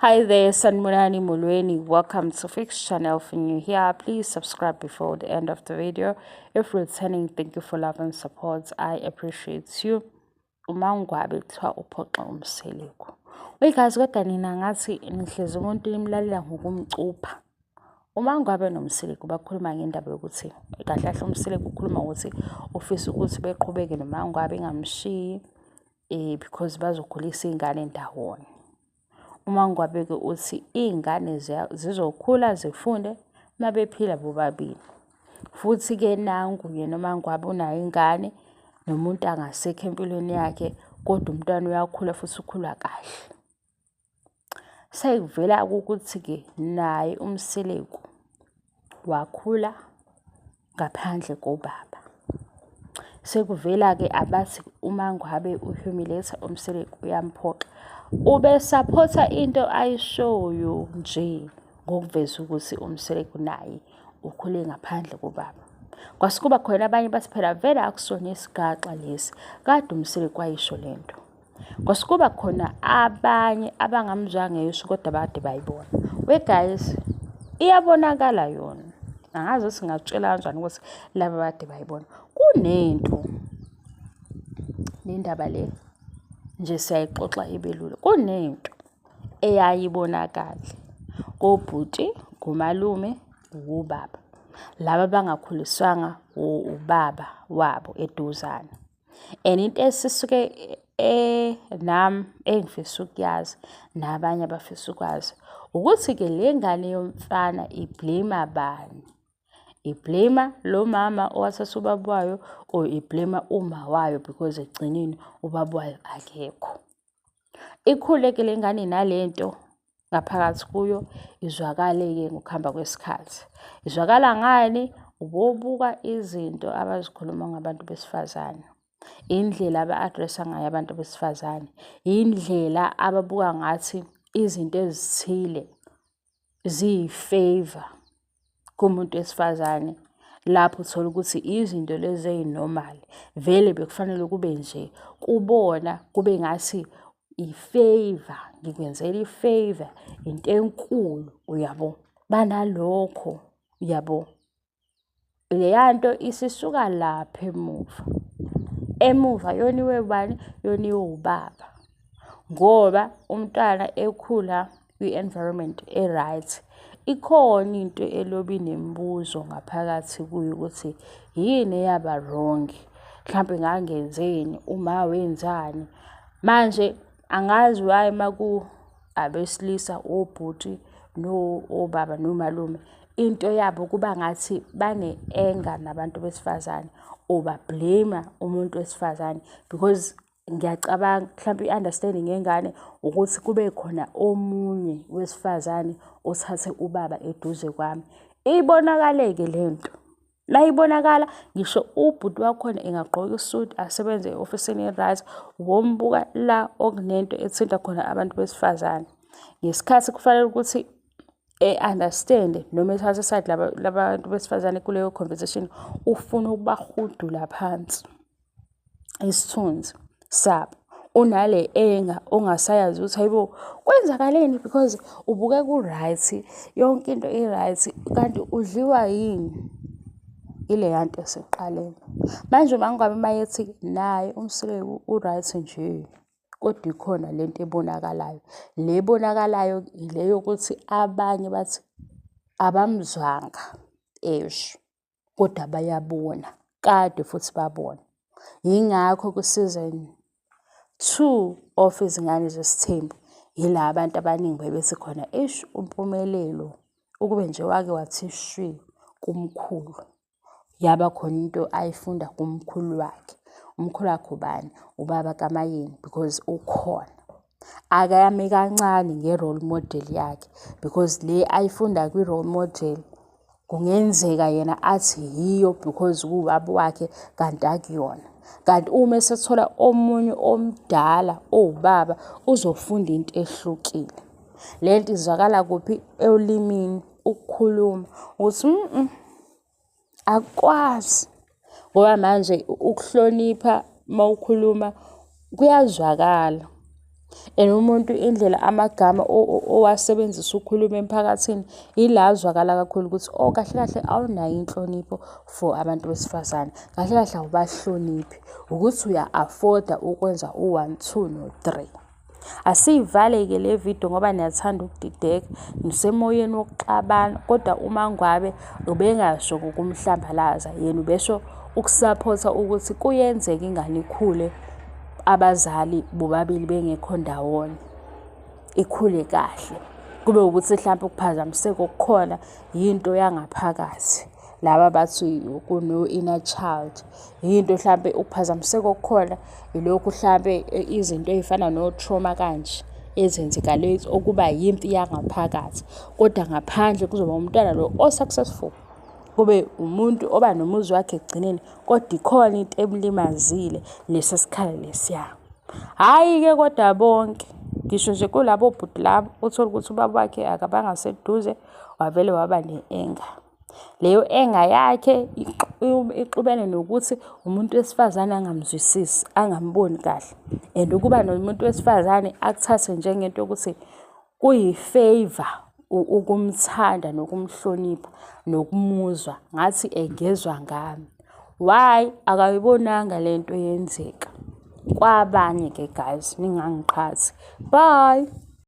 Hi there, Sanmunani Mulweni. Welcome to Fix channel. If you're new here, please subscribe before the end of the video. If returning, thank you for love and support. I appreciate you. Umangwabe kuthiwa uphoqa umseleko. Well guys, kodwa nina ngathi nihlezi umuntu nimlalela ngokumcupha. Umangwabe nomseleko bakhuluma ngendaba yokuthi kahle kahle umseleko ukhuluma ukuthi ufisa ukuthi beqhubeke nomangwabe engamshiyi because bazokhulisa ingane ndawonye. Umangwabe-ke uthi iy'ngane zizokhula zifunde mabephila bobabili. Futhi-ke nangu yena uMangwabe unayo ingane nomuntu angasekho empilweni yakhe, kodwa umntwana uyakhula futhi ukhula kahle. Sekuvela ukuthi-ke naye umseleko wakhula ngaphandle kobaba. Sekuvela-ke abathi uMangwabe uhumiliate umseleko uyamphoqa. Ubesupporta into ayishoyo nje ngokuveza ukuthi umseleko naye ukhule ngaphandle kobaba. Kwasekuba khona abanye bathi phela vele akusona isigaxa lesi, kade umseleko wayisho lento. Kwasekuba khona abanye abangamzwanga yisho kodwa bade bayibona. We guys, iyabonakala yona. Angazi ukuthi ngakutshela kanjani ukuthi laba bade bayibona. Kunento nendaba le nje siyayixoxa ibelula. Kunento eyayibonakala kobhuti, kumalume, ubaba. Laba bangakhuliswanga ubaba wabo eduzane. And into esisuke nami engifisa ukuyazi nabanye abafisa ukwazi ukuthi-ke le ngane yomfana iblame abani? Iblame lo mama owathatha ubaba wayo or iblame uma wayo because egcineni ubaba wayo akekho. Ikhuleke le ngane nalento ngaphakathi kuyo izwakale-ke ngokuhamba kwesikhathi. Izwakala ngani? Ubobuka izinto abazikhuluma ngabantu besifazane, indlela aba-addressa ngayo abantu besifazane, indlela ababuka ngathi izinto ezithile ziyi-favor kumuntu wesifazane. Lapho uthola ukuthi izinto lezi ezinormal vele bekufanele kube nje kubona kube ngathi i-favor, ngikwenzela i-favor, into enkulu, uyabo, banalokho, uyabo. Leya nto isisuka lapha emuva yoniwe bani? Yoniwe ubaba. Ngoba umntwana ekhula kwi-environment e-right, ikhona into elobi nemibuzo ngaphakathi kuyo ukuthi yini eyaba wrong, mhlawumbe ngangenzeni, uma wenzani. Manje angazi why maku abesilisa, obhuti, obaba nomalume, into yabo kuba ngathi bane-anger nabantu besifazane or bablame umuntu wesifazane because ngiyacabanga mhlawumbe i-understanding yengane ukuthi kube khona omunye wesifazane othathe ubaba eduze kwami. Ibonakale-ke lento. La ibonakala ngisho ubhuti wakhona engagqoka isuit asebenze e-ofisini e-right, wombuka la okunento ethinta khona abantu besifazane. Ngesikhathi kufanele ukuthi understand noma ethathe side labantu besifazane kuleyo conversation, ufuna ukubahudula phansi isithunzi sabo. Unale enga ongasayazi ukuthi hayibo kwenzakaleni because ubuke ku-right, yonke into i-right, kanti udliwa yini ile yanto esiqaleni. Manje uMangwabe mayethi naye umseleko u-right nje, kodwa ikhona lento ebonakalayo. Le ebonakalayo ile yokuthi abanye bathi abamzwanga esho kodwa bayabona, kade futhi babona. Yingakho ku-season 2 of Izingane Zesithembu yila abantu abaningi bebethi khona umpumelelo ukube nje wake wathi shwi kumkhulu. Yaba khona into ayifunda kumkhulu wakhe. Umkhulu wakhe ubani? Ubaba kaMayeni, because ukhona. Akayami kancane nge-role model yakhe because le ayifunda kwi-role model kungenzeka yena athi yiyo because ubaba wakhe kanti akuyona. Kanti uma esethola omunye omdala owubaba uzofunda into ehlukile. Lento izwakala kuphi? Elimini, ukukhuluma ukuthi akwazi. Ngoba manje ukuhlonipha mawukhuluma kuyazwakala. And umuntu indlela amagama owasebenzisa ukukhuluma emphakathini ila azwakala kakhulu ukuthi kahle kahle awunayo inhlonipho for abantu besifazane, kahle kahle awubahloniphi, ukuthi uya-afforda ukwenza u-1, 2 no-3. Asiyivale-ke le video ngoba niyathanda ukudideka, nisemoyeni wokuxabana, kodwa uma ngabe ubengasho ngokumhlambalaza, yena ubesho ukusaphotha ukuthi kuyenzeka ingane ikhule abazali bobabili bengekho ndawonye, ikhule kahle. Kube ukuthi mhlawumpe ukuphazamiseka okukhona yinto yangaphakathi, laba bathi kuno-inner child. Yinto mhlawumpe ukuphazamiseka okukhona ilokhu mhlawumpe izinto ey'fana no-trauma kanje ezenzekale okuba yimpi yangaphakathi, kodwa ngaphandle kuzoba umntwana lo o-successful, kube umuntu oba nomuzi wakhe ekugcineni, kodwa ikhona into emulimazile lesi sikhala lesiya. Hhayi-ke kodwa bonke, ngisho nje kulabo bhuti labo uthole ukuthi ubaba wakhe akabangaseduze, wavele waba ne-anger. Leyo anger yakhe ixubene nokuthi umuntu wesifazane angamzwisisi, angamboni kahle, and ukuba nomuntu wesifazane akuthathe njengento yokuthi kuyi-favor ukumthanda nokumhlonipha nokumuzwa ngathi engezwa ngami. Why? Akayibonanga lento yenzeka kwabanye-ke guys, ningangiqhathi. Bye.